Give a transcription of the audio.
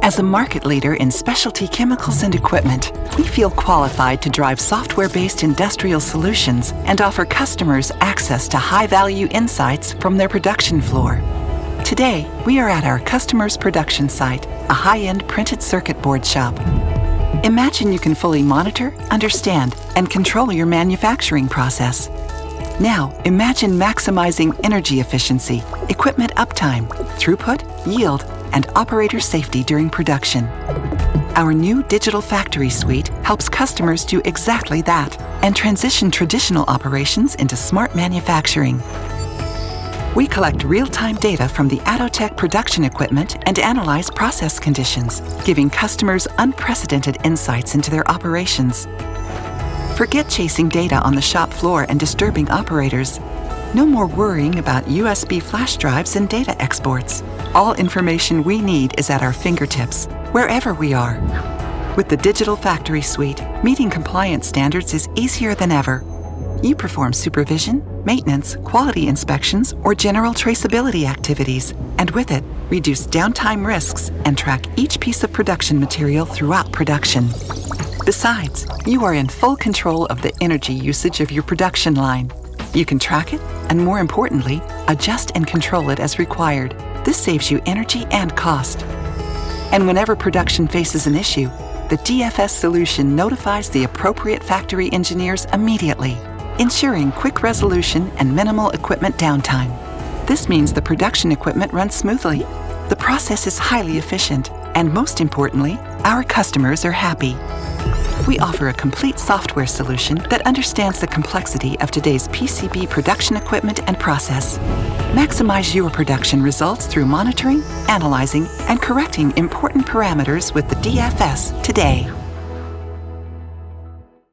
As a market leader in specialty chemicals and equipment, we feel qualified to drive software-based industrial solutions and offer customers access to high-value insights from their production floor. Today, we are at our customer's production site, a high-end printed circuit board shop. Imagine you can fully monitor, understand, and control your manufacturing process. Now, imagine maximizing energy efficiency, equipment uptime, throughput, yield, and operator safety during production. Our new Digital Factory Suite helps customers do exactly that and transition traditional operations into smart manufacturing. We collect real-time data from the Atotech production equipment and analyze process conditions, giving customers unprecedented insights into their operations. Forget chasing data on the shop floor and disturbing operators. No more worrying about USB flash drives and data exports. All information we need is at our fingertips, wherever we are. With the Digital Factory Suite, meeting compliance standards is easier than ever. You perform supervision, maintenance, quality inspections, or general traceability activities, and with it, reduce downtime risks and track each piece of production material throughout production. Besides, you are in full control of the energy usage of your production line. You can track it, and more importantly, adjust and control it as required. This saves you energy and cost. And whenever production faces an issue, the DFS solution notifies the appropriate factory engineers immediately, ensuring quick resolution and minimal equipment downtime. This means the production equipment runs smoothly, the process is highly efficient, and most importantly, our customers are happy. We offer a complete software solution that understands the complexity of today's PCB production equipment and process. Maximize your production results through monitoring, analyzing, and correcting important parameters with the DFS today.